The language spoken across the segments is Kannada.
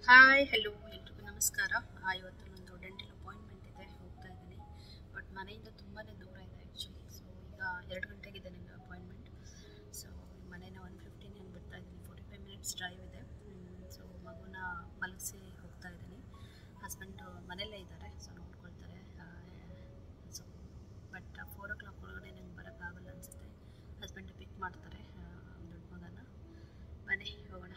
ಹಾಯ್ ಹಲೋ ಎಲ್ರಿಗೂ ನಮಸ್ಕಾರ. ಇವತ್ತು ನಂದು ಡೆಂಟಲ್ ಅಪಾಯಿಂಟ್ಮೆಂಟ್ ಇದೆ, ಹೋಗ್ತಾ ಇದ್ದೀನಿ. ಬಟ್ ಮನೆಯಿಂದ ತುಂಬಾ ದೂರ ಇದೆ ಆ್ಯಕ್ಚುಲಿ. ಸೊ ಈಗ 2 ಗಂಟೆಗಿದೆ ನನ್ನ ಅಪಾಯಿಂಟ್ಮೆಂಟ್. ಸೊ ಮನೇನ 1:15 ಹಂಗೆ ಬಿಡ್ತಾ ಇದ್ದೀನಿ. 45 ಮಿನಿಟ್ಸ್ ಡ್ರೈವ್ ಇದೆ. ಸೊ ಮಗುನ ಮಲಗಿಸಿ ಹೋಗ್ತಾ ಇದ್ದೀನಿ. ಹಸ್ಬೆಂಡು ಮನೆಯಲ್ಲೇ ಇದ್ದಾರೆ, ಸೊ ನೋಡ್ಕೊಳ್ತಾರೆ. ಸೊ ಬಟ್ 4 o'clock ಒಳಗಡೆ ನಂಗೆ ಬರೋಕ್ಕಾಗಲ್ಲ ಅನಿಸುತ್ತೆ. ಹಸ್ಬೆಂಡ್ ಪಿಕ್ ಮಾಡ್ತಾರೆ ದೊಡ್ಡ ಮಗನ. ಬನ್ನಿ ಹೋಗೋಣ.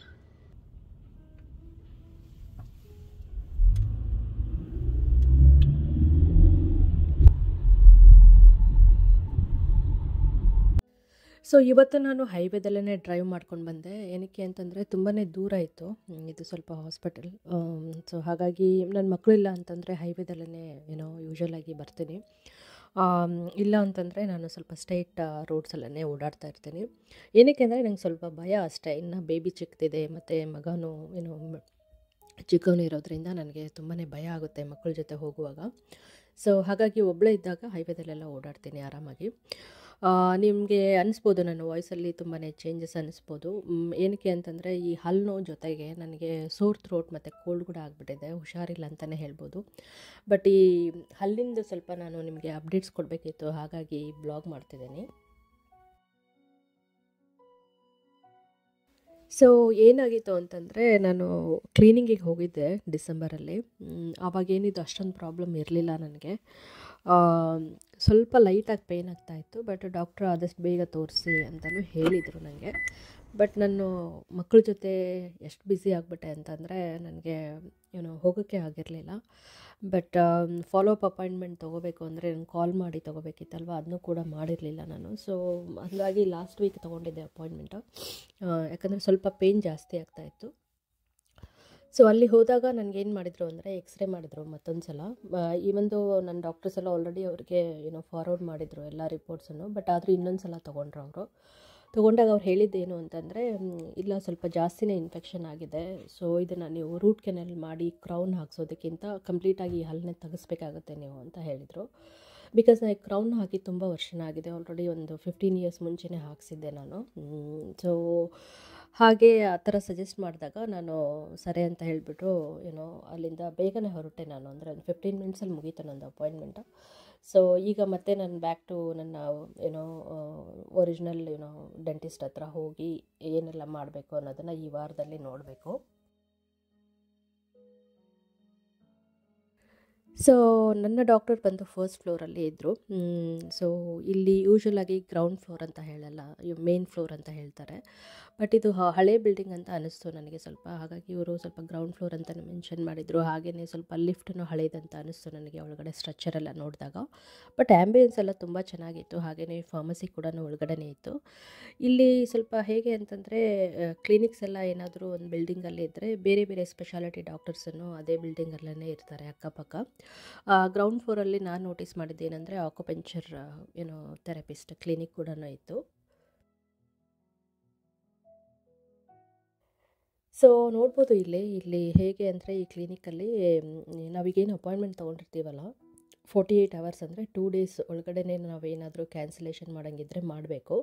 ಸೊ ಇವತ್ತು ನಾನು ಹೈವೇದಲ್ಲೇ ಡ್ರೈವ್ ಮಾಡ್ಕೊಂಡು ಬಂದೆ. ಏನಕ್ಕೆ ಅಂತಂದರೆ ತುಂಬಾ ದೂರ ಇತ್ತು. ಇದು ಸ್ವಲ್ಪ ಹಾಸ್ಪಿಟಲ್. ಸೊ ಹಾಗಾಗಿ ನನ್ನ ಮಕ್ಕಳಿಲ್ಲ ಅಂತಂದರೆ ಹೈವೇದಲ್ಲೇ ಯೂಶ್ವಲಾಗಿ ಬರ್ತೀನಿ. ಇಲ್ಲ ಅಂತಂದರೆ ನಾನು ಸ್ವಲ್ಪ ಸ್ಟ್ರೈಟ್ ರೋಡ್ಸಲ್ಲೇ ಓಡಾಡ್ತಾ ಇರ್ತೀನಿ. ಏನಕ್ಕೆ ಅಂದರೆ ನಂಗೆ ಸ್ವಲ್ಪ ಭಯ ಅಷ್ಟೇ. ಇನ್ನು ಬೇಬಿ ಚಿಕ್ಕದಿದೆ ಮತ್ತು ಮಗನೂ ಚಿಕ್ಕವನು ಇರೋದ್ರಿಂದ ನನಗೆ ತುಂಬಾ ಭಯ ಆಗುತ್ತೆ ಮಕ್ಕಳ ಜೊತೆ ಹೋಗುವಾಗ. ಸೊ ಹಾಗಾಗಿ ಒಬ್ಬಳೇ ಇದ್ದಾಗ ಹೈವೇದಲ್ಲೆಲ್ಲ ಓಡಾಡ್ತೀನಿ ಆರಾಮಾಗಿ. ನಿಮಗೆ ಅನ್ನಿಸ್ಬೋದು ನನ್ನ ವಾಯ್ಸಲ್ಲಿ ತುಂಬಾ ಚೇಂಜಸ್ ಅನ್ನಿಸ್ಬೋದು. ಏನಕ್ಕೆ ಅಂತಂದರೆ ಈ ಹಲ್ಲು ನೋವು ಜೊತೆಗೆ ನನಗೆ ಸೋರ್ ಥ್ರೋಟ್ ಮತ್ತು ಕೋಲ್ಡ್ ಕೂಡ ಆಗಿಬಿಟ್ಟಿದೆ. ಹುಷಾರಿಲ್ಲ ಅಂತಲೇ ಹೇಳ್ಬೋದು. ಬಟ್ ಈ ಹಲ್ಲಿಂದು ಸ್ವಲ್ಪ ನಾನು ನಿಮಗೆ ಅಪ್ಡೇಟ್ಸ್ ಕೊಡಬೇಕಿತ್ತು, ಹಾಗಾಗಿ ಬ್ಲಾಗ್ ಮಾಡ್ತಿದ್ದೀನಿ. ಸೊ ಏನಾಗಿತ್ತು ಅಂತಂದರೆ, ನಾನು ಕ್ಲೀನಿಂಗಿಗೆ ಹೋಗಿದ್ದೆ ಡಿಸೆಂಬರಲ್ಲಿ. ಆವಾಗೇನಿದು ಅಷ್ಟೊಂದು ಪ್ರಾಬ್ಲಮ್ ಇರಲಿಲ್ಲ ನನಗೆ. ಸ್ವಲ್ಪ ಲೈಟಾಗಿ ಪೇಯ್ನ್ ಆಗ್ತಾಯಿತ್ತು. ಬಟ್ ಡಾಕ್ಟ್ರು ಆದಷ್ಟು ಬೇಗ ತೋರಿಸಿ ಅಂತಲೂ ಹೇಳಿದರು ನನಗೆ. ಬಟ್ ನಾನು ಮಕ್ಕಳ ಜೊತೆ ಎಷ್ಟು ಬ್ಯುಸಿ ಆಗಿಬಿಟ್ಟೆ ಅಂತಂದರೆ ನನಗೆ ಹೋಗೋಕ್ಕೆ ಆಗಿರಲಿಲ್ಲ. ಬಟ್ ಫಾಲೋ ಅಪ್ ಅಪಾಯಿಂಟ್ಮೆಂಟ್ ತೊಗೋಬೇಕು ಅಂದರೆ ನಾನು ಕಾಲ್ ಮಾಡಿ ತೊಗೋಬೇಕಿತ್ತಲ್ವ, ಅದನ್ನೂ ಕೂಡ ಮಾಡಿರಲಿಲ್ಲ ನಾನು. ಸೊ ಹಾಗಾಗಿ ಲಾಸ್ಟ್ ವೀಕ್ ತೊಗೊಂಡಿದ್ದೆ ಅಪಾಯಿಂಟ್ಮೆಂಟು. ಯಾಕಂದರೆ ಸ್ವಲ್ಪ ಪೇಯ್ನ್ ಜಾಸ್ತಿ ಆಗ್ತಾಯಿತ್ತು. ಸೊ ಅಲ್ಲಿ ಹೋದಾಗ ನನಗೇನು ಮಾಡಿದರು ಅಂದರೆ ಎಕ್ಸ್ರೇ ಮಾಡಿದ್ರು ಮತ್ತೊಂದು ಸಲ. ಈವೊಂದು ನನ್ನ ಡಾಕ್ಟರ್ಸ್ ಎಲ್ಲ ಆಲ್ರೆಡಿ ಅವ್ರಿಗೆ ಫಾರ್ವರ್ಡ್ ಮಾಡಿದರು ಎಲ್ಲ ರಿಪೋರ್ಟ್ಸನ್ನು. ಬಟ್ ಆದರೂ ಇನ್ನೊಂದು ಸಲ ತೊಗೊಂಡ್ರು ಅವರು. ತೊಗೊಂಡಾಗ ಅವ್ರು ಹೇಳಿದ್ದೇನು ಅಂತಂದರೆ, ಇಲ್ಲ ಸ್ವಲ್ಪ ಜಾಸ್ತಿನೇ ಇನ್ಫೆಕ್ಷನ್ ಆಗಿದೆ. ಸೊ ಇದನ್ನು ನೀವು ರೂಟ್ ಕೆನಲ್ ಮಾಡಿ ಕ್ರೌನ್ ಹಾಕ್ಸೋದಕ್ಕಿಂತ ಕಂಪ್ಲೀಟಾಗಿ ಹಲ್ಲನ್ನೇ ತೆಗೆಸ್ಬೇಕಾಗುತ್ತೆ ನೀವು ಅಂತ ಹೇಳಿದರು. ಬಿಕಾಸ್ ನಾನು ಕ್ರೌನ್ ಹಾಕಿ ತುಂಬ ವರ್ಷನ ಆಗಿದೆ. ಆಲ್ರೆಡಿ ಒಂದು 15 ಇಯರ್ಸ್ ಮುಂಚೆನೇ ಹಾಕ್ಸಿದ್ದೆ ನಾನು. ಸೊ ಹಾಗೆ ಆ ಥರ ಸಜೆಸ್ಟ್ ಮಾಡಿದಾಗ ನಾನು ಸರಿ ಅಂತ ಹೇಳಿಬಿಟ್ಟು ಅಲ್ಲಿಂದ ಬೇಗನೆ ಹೊರಟೆ ನಾನು. ಅಂದರೆ ಒಂದು 15 ಮಿನಿಟ್ಸಲ್ಲಿ ಮುಗೀತು ನಂದು ಅಪಾಯಿಂಟ್ಮೆಂಟು. ಸೊ ಈಗ ಮತ್ತೆ ನಾನು ಬ್ಯಾಕ್ ಟು ನನ್ನ ಒರಿಜಿನಲ್ ಡೆಂಟಿಸ್ಟ್ ಹತ್ರ ಹೋಗಿ ಏನೆಲ್ಲ ಮಾಡಬೇಕು ಅನ್ನೋದನ್ನು ಈ ವಾರದಲ್ಲಿ ನೋಡಬೇಕು. ಸೊ ನನ್ನ ಡಾಕ್ಟರ್ ಬಂದು ಫಸ್ಟ್ ಫ್ಲೋರಲ್ಲಿ ಇದ್ದರು. ಸೊ ಇಲ್ಲಿ ಯೂಶ್ವಲಾಗಿ ಗ್ರೌಂಡ್ ಫ್ಲೋರ್ ಅಂತ ಹೇಳಲ್ಲ, ಮೇನ್ ಫ್ಲೋರ್ ಅಂತ ಹೇಳ್ತಾರೆ. ಬಟ್ ಇದು ಹಳೆ ಬಿಲ್ಡಿಂಗ್ ಅಂತ ಅನ್ನಿಸ್ತು ನನಗೆ ಸ್ವಲ್ಪ. ಹಾಗಾಗಿ ಇವರು ಸ್ವಲ್ಪ ಗ್ರೌಂಡ್ ಫ್ಲೋರ್ ಅಂತಲೇ ಮೆನ್ಷನ್ ಮಾಡಿದರು. ಹಾಗೆಯೇ ಸ್ವಲ್ಪ ಲಿಫ್ಟನ್ನು ಹಳೇದಂತ ಅನ್ನಿಸ್ತು ನನಗೆ ಒಳಗಡೆ ಸ್ಟ್ರಕ್ಚರೆಲ್ಲ ನೋಡಿದಾಗ. ಬಟ್ ಆ್ಯಂಬಿಯನ್ಸ್ ಎಲ್ಲ ತುಂಬ ಚೆನ್ನಾಗಿತ್ತು. ಹಾಗೆಯೇ ಫಾರ್ಮಸಿ ಕೂಡ ಒಳಗಡೆನೇ ಇತ್ತು. ಇಲ್ಲಿ ಸ್ವಲ್ಪ ಹೇಗೆ ಅಂತಂದರೆ, ಕ್ಲಿನಿಕ್ಸ್ ಎಲ್ಲ ಏನಾದರೂ ಒಂದು ಬಿಲ್ಡಿಂಗಲ್ಲಿ ಇದ್ದರೆ ಬೇರೆ ಬೇರೆ ಸ್ಪೆಷಾಲಿಟಿ ಡಾಕ್ಟರ್ಸನ್ನು ಅದೇ ಬಿಲ್ಡಿಂಗಲ್ಲೇ ಇರ್ತಾರೆ ಅಕ್ಕಪಕ್ಕ. ಗ್ರೌಂಡ್ ಫ್ಲೋರಲ್ಲಿ ನಾನು ನೋಟಿಸ್ ಮಾಡಿದ್ದೇನೆಂದರೆ ಆಕ್ಯುಪಂಕ್ಚರ್ ಥೆರಪಿಸ್ಟ್ ಕ್ಲಿನಿಕ್ ಕೂಡ ಇತ್ತು. ಸೊ ನೋಡ್ಬೋದು ಇಲ್ಲಿ ಹೇಗೆ ಅಂದರೆ, ಈ ಕ್ಲಿನಿಕಲ್ಲಿ ನಾವೀಗೇನು ಅಪಾಯಿಂಟ್ಮೆಂಟ್ ತೊಗೊಂಡಿರ್ತೀವಲ್ಲ, 48 ಅವರ್ಸ್ ಅಂದರೆ 2 ಡೇಸ್ ಒಳಗಡೆ ನಾವೇನಾದರೂ ಕ್ಯಾನ್ಸಲೇಷನ್ ಮಾಡೋಂಗಿದ್ರೆ ಮಾಡಬೇಕು.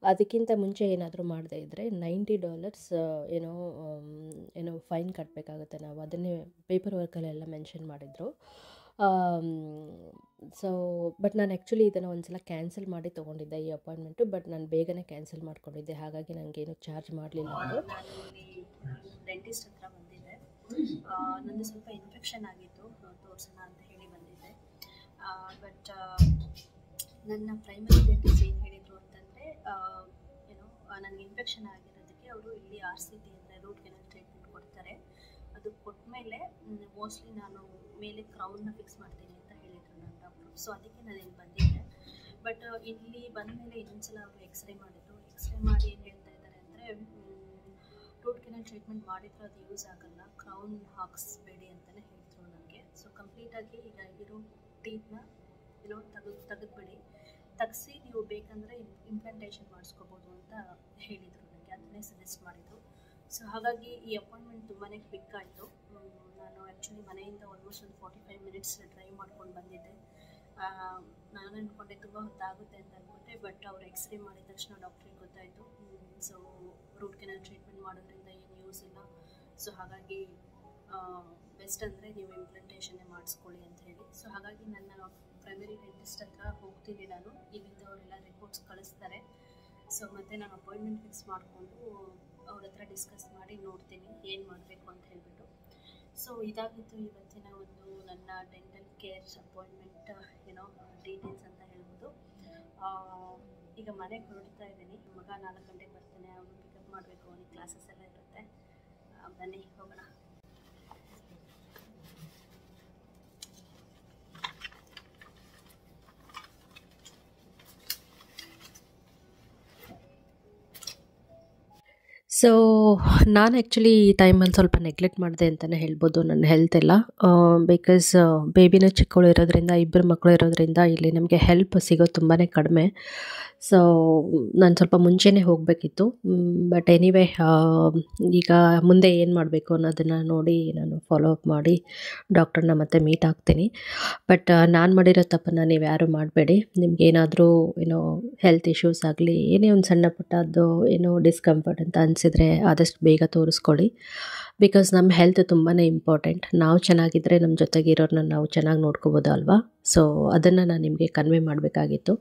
ಅದಕ್ಕಿಂತ ಮುಂಚೆ ಏನಾದರೂ ಮಾಡದೇ ಇದ್ದರೆ $90 ಫೈನ್ ಕಟ್ಟಬೇಕಾಗುತ್ತೆ ನಾವು. ಅದನ್ನೇ ಪೇಪರ್ ವರ್ಕಲ್ಲೆಲ್ಲ ಮೆನ್ಷನ್ ಮಾಡಿದರು. ಸೊ ಬಟ್ ನಾನು ಆ್ಯಕ್ಚುಲಿ ಇದನ್ನು ಒಂದು ಸಲ ಕ್ಯಾನ್ಸಲ್ ಮಾಡಿ ತೊಗೊಂಡಿದ್ದೆ ಈ ಅಪಾಯಿಂಟ್ಮೆಂಟು. ಬಟ್ ನಾನು ಬೇಗನೆ ಕ್ಯಾನ್ಸಲ್ ಮಾಡ್ಕೊಂಡಿದ್ದೆ, ಹಾಗಾಗಿ ನನಗೇನು ಚಾರ್ಜ್ ಮಾಡಲಿಲ್ಲ ಅವರು. ಡೆಂಟಿಸ್ಟ್ ಹತ್ರ ಬಂದಿದ್ದೆ. ನನಗೆ ಸ್ವಲ್ಪ ಇನ್ಫೆಕ್ಷನ್ ಆಗಿತ್ತು, ತೋರಿಸೋಣ ಅಂತ ಹೇಳಿ ಬಂದಿದ್ದೆ. ಬಟ್ ನನ್ನ ಪ್ರೈಮರಿ ಡೆಂಟಿಸ್ಟ್ ಏನು ಹೇಳಿದರು ಅಂತಂದರೆ, ನನಗೆ ಇನ್ಫೆಕ್ಷನ್ ಆಗಿರೋದಕ್ಕೆ ಅವರು ಇಲ್ಲಿ RCT ಅಂದರೆ ರೂಟ್ ಕೆನಲ್ ಟ್ರೀಟ್ಮೆಂಟ್ ಕೊಡ್ತಾರೆ. ಅದು ಕೊಟ್ಟಮೇಲೆ ಮೋಸ್ಟ್ಲಿ ನಾನು ಮೇಲೆ ಕ್ರೌನ್ನ ಫಿಕ್ಸ್ ಮಾಡ್ತೀನಿ ಅಂತ ಹೇಳಿದರು ನನ್ನ ಡಾಕ್ಟ್ರು. ಸೊ ಅದಕ್ಕೆ ನಾನು ಇಲ್ಲಿ ಬಂದಿದ್ದೆ. ಬಟ್ ಇಲ್ಲಿ ಬಂದಮೇಲೆ ಇನ್ನೊಂದ್ಸಲ ಅವರು ಎಕ್ಸ್ರೇ ಮಾಡಿದರು. ಎಕ್ಸ್ರೇ ಮಾಡಿ ಏನು ಹೇಳ್ತಾ ಇದ್ದಾರೆ ಅಂದರೆ, ರೂಟ್ ಕೆನಲ್ ಟ್ರೀಟ್ಮೆಂಟ್ ಮಾಡಿದ್ರು ಅದು ಯೂಸ್ ಆಗಲ್ಲ, ಕ್ರೌನ್ ಹಾಕ್ಸ್ಬೇಡಿ ಅಂತಲೇ ಹೇಳಿದ್ರು ನನಗೆ. ಸೊ ಕಂಪ್ಲೀಟಾಗಿ ಈಗ ಇರೋ ಟೀತ್ನ ತೆಗೆದುಬಿಡಿ, ತೆಗೆಸಿ ನೀವು ಬೇಕಂದರೆ ಇಂಪ್ಲಾಂಟೇಷನ್ ಮಾಡಿಸ್ಕೋಬೋದು ಅಂತ ಹೇಳಿದರು ನನಗೆ. ಅದನ್ನೇ ಸಜೆಸ್ಟ್ ಮಾಡಿದರು. ಸೊ ಹಾಗಾಗಿ ಈ ಅಪಾಯಿಂಟ್ಮೆಂಟ್ ತುಂಬಾ ಕ್ವಿಕ್ ಆಯಿತು. ನಾನು ಆ್ಯಕ್ಚುಲಿ ಮನೆಯಿಂದ ಆಲ್ಮೋಸ್ಟ್ ಒಂದು 45 ಮಿನಿಟ್ಸ್ ಡ್ರೈವ್ ಮಾಡ್ಕೊಂಡು ಬಂದಿದ್ದೆ. ನಾನು ಅಂದ್ಕೊಂಡೆ ತುಂಬ ಹೊತ್ತಾಗುತ್ತೆ ಅಂತ ಅಂದ್ಕೊಂಡೆ. ಬಟ್ ಅವ್ರು ಎಕ್ಸ್ರೇ ಮಾಡಿದ ತಕ್ಷಣ ಡಾಕ್ಟ್ರಿಗೆ ಗೊತ್ತಾಯಿತು. ಸೊ ರೂಟ್ ಕೆನಲ್ ಟ್ರೀಟ್ಮೆಂಟ್ ಮಾಡೋದ್ರಿಂದ ಏನು ಯೂಸ್ ಇಲ್ಲ. ಸೊ ಹಾಗಾಗಿ ಬೆಸ್ಟ್ ಅಂದರೆ ನೀವು ಇಂಪ್ಲಾಂಟೇಷನ್ನೇ ಮಾಡಿಸ್ಕೊಳ್ಳಿ ಅಂತ ಹೇಳಿ. ಸೊ ಹಾಗಾಗಿ ನನ್ನ ಪ್ರೈಮರಿ ಡೆಂಟಿಸ್ಟ್ ಹತ್ರ ಹೋಗ್ತೀನಿ ನಾನು. ಇಲ್ಲಿಂದ ಅವರೆಲ್ಲ ರಿಪೋರ್ಟ್ಸ್ ಕಳಿಸ್ತಾರೆ. ಸೊ ಮತ್ತು ನಾನು ಅಪಾಯಿಂಟ್ಮೆಂಟ್ ಫಿಕ್ಸ್ ಮಾಡಿಕೊಂಡು ಅವ್ರ ಹತ್ರ ಡಿಸ್ಕಸ್ ಮಾಡಿ ನೋಡ್ತೀನಿ ಏನು ಮಾಡಬೇಕು ಅಂತ ಹೇಳಿಬಿಟ್ಟು. ಸೊ ಇದಾಗಿತ್ತು ಇವತ್ತಿನ ಒಂದು ನನ್ನ ಡೆಂಟಲ್ ಕೇರ್ ಅಪಾಯಿಂಟ್ಮೆಂಟ್ ಡೀಟೇಲ್ಸ್ ಅಂತ ಹೇಳ್ಬೋದು. ಈಗ ಮನೆಗೆ ಹೊರಡ್ತಾ ಇದ್ದೀನಿ. ಮಗ 4 ಗಂಟೆಗೆ ಬರ್ತಾನೆ, ಅವನು ಪಿಕಪ್ ಮಾಡಬೇಕು, ಅವನಿಗೆ ಕ್ಲಾಸಸ್ ಎಲ್ಲ ಇರುತ್ತೆ. ಬನ್ನಿ ಹೋಗೋಣ. ಸೊ ನಾನು ಆ್ಯಕ್ಚುಲಿ ಈ ಟೈಮಲ್ಲಿ ಸ್ವಲ್ಪ ನೆಗ್ಲೆಕ್ಟ್ ಮಾಡಿದೆ ಅಂತಲೇ ಹೇಳ್ಬೋದು ನನ್ನ ಹೆಲ್ತ್ ಎಲ್ಲ. ಬಿಕಾಸ್ ಬೇಬಿನೂ ಚಿಕ್ಕವಳು ಇರೋದ್ರಿಂದ, 2 ಮಕ್ಕಳು ಇರೋದ್ರಿಂದ ಇಲ್ಲಿ ನಮಗೆ ಹೆಲ್ಪ್ ಸಿಗೋದು ತುಂಬಾ ಕಡಿಮೆ. ಸೊ ನಾನು ಸ್ವಲ್ಪ ಮುಂಚೆನೇ ಹೋಗಬೇಕಿತ್ತು. ಬಟ್ ಎನಿವೇ ಈಗ ಮುಂದೆ ಏನು ಮಾಡಬೇಕು ಅನ್ನೋದನ್ನು ನೋಡಿ ನಾನು ಫಾಲೋ ಅಪ್ ಮಾಡಿ ಡಾಕ್ಟರ್ನ ಮತ್ತೆ ಮೀಟ್ ಆಗ್ತೀನಿ. ಬಟ್ ನಾನು ಮಾಡಿರೋ ತಪ್ಪನ್ನು ನೀವು ಯಾರೂ ಮಾಡಬೇಡಿ. ನಿಮಗೇನಾದರೂ ಹೆಲ್ತ್ ಇಶ್ಯೂಸ್ ಆಗಲಿ, ಏನೇ ಒಂದು ಸಣ್ಣ ಪುಟ್ಟದ್ದು ಡಿಸ್ಕಂಫರ್ಟ್ ಅಂತ ಅನಿಸಿದರೆ ಆದಷ್ಟು ಬೇಗ ತೋರಿಸ್ಕೊಳ್ಳಿ. ಬಿಕಾಸ್ ನಮ್ಮ ಹೆಲ್ತ್ ತುಂಬಾ ಇಂಪಾರ್ಟೆಂಟ್. ನಾವು ಚೆನ್ನಾಗಿದ್ದರೆ ನಮ್ಮ ಜೊತೆಗಿರೋರನ್ನ ನಾವು ಚೆನ್ನಾಗಿ ನೋಡ್ಕೋಬೋದು ಅಲ್ವಾ. ಸೊ ಅದನ್ನು ನಾನು ನಿಮಗೆ ಕನ್ವೆ ಮಾಡಬೇಕಾಗಿತ್ತು.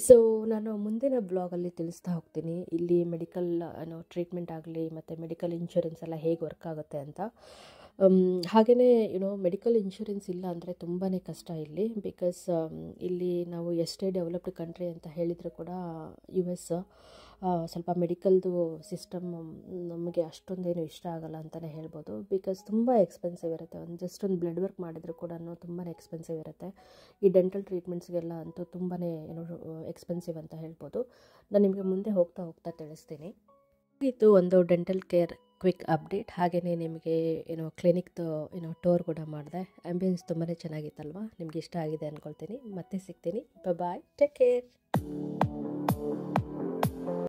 ಸೊ ನಾನು ಮುಂದಿನ ಬ್ಲಾಗಲ್ಲಿ ತಿಳಿಸ್ತಾ ಹೋಗ್ತೀನಿ ಇಲ್ಲಿ ಮೆಡಿಕಲ್ ಟ್ರೀಟ್ಮೆಂಟ್ ಆಗಲಿ ಮತ್ತು ಮೆಡಿಕಲ್ ಇನ್ಶೂರೆನ್ಸ್ ಎಲ್ಲ ಹೇಗೆ ವರ್ಕ್ ಆಗುತ್ತೆ ಅಂತ. ಹಾಗೆಯೇ ಮೆಡಿಕಲ್ ಇನ್ಶೂರೆನ್ಸ್ ಇಲ್ಲ ಅಂದರೆ ತುಂಬಾ ಕಷ್ಟ ಇಲ್ಲಿ. ಬಿಕಾಸ್ ಇಲ್ಲಿ ನಾವು ಎಷ್ಟೇ ಡೆವಲಪ್ಡ್ ಕಂಟ್ರಿ ಅಂತ ಹೇಳಿದರೂ ಕೂಡ US ಸ್ವಲ್ಪ ಮೆಡಿಕಲ್ದು ಸಿಸ್ಟಮ್ ನಮಗೆ ಅಷ್ಟೊಂದೇನು ಇಷ್ಟ ಆಗಲ್ಲ ಅಂತಲೇ ಹೇಳ್ಬೋದು. ಬಿಕಾಸ್ ತುಂಬ ಎಕ್ಸ್ಪೆನ್ಸಿವ್ ಇರುತ್ತೆ. ಜಸ್ಟ್ ಒಂದು ಬ್ಲಡ್ ವರ್ಕ್ ಮಾಡಿದರೂ ಕೂಡ ತುಂಬಾ ಎಕ್ಸ್ಪೆನ್ಸಿವ್ ಇರುತ್ತೆ. ಈ ಡೆಂಟಲ್ ಟ್ರೀಟ್ಮೆಂಟ್ಸ್ಗೆಲ್ಲ ಅಂತೂ ತುಂಬಾ ಎಕ್ಸ್ಪೆನ್ಸಿವ್ ಅಂತ ಹೇಳ್ಬೋದು. ನಾನು ನಿಮಗೆ ಮುಂದೆ ಹೋಗ್ತಾ ತಿಳಿಸ್ತೀನಿ. ಇದು ಒಂದು ಡೆಂಟಲ್ ಕೇರ್ ಕ್ವಿಕ್ ಅಪ್ಡೇಟ್. ಹಾಗೆಯೇ ನಿಮಗೆ ಕ್ಲಿನಿಕ್ದು ಟೂರ್ ಕೂಡ ಮಾಡಿದೆ. ಆ್ಯಂಬಿಯನ್ಸ್ ತುಂಬಾ ಚೆನ್ನಾಗಿತ್ತಲ್ವ, ನಿಮ್ಗೆ ಇಷ್ಟ ಆಗಿದೆ ಅಂದ್ಕೊಳ್ತೀನಿ. ಮತ್ತೆ ಸಿಗ್ತೀನಿ. ಬಾಯ್, ಟೇಕ್ ಕೇರ್.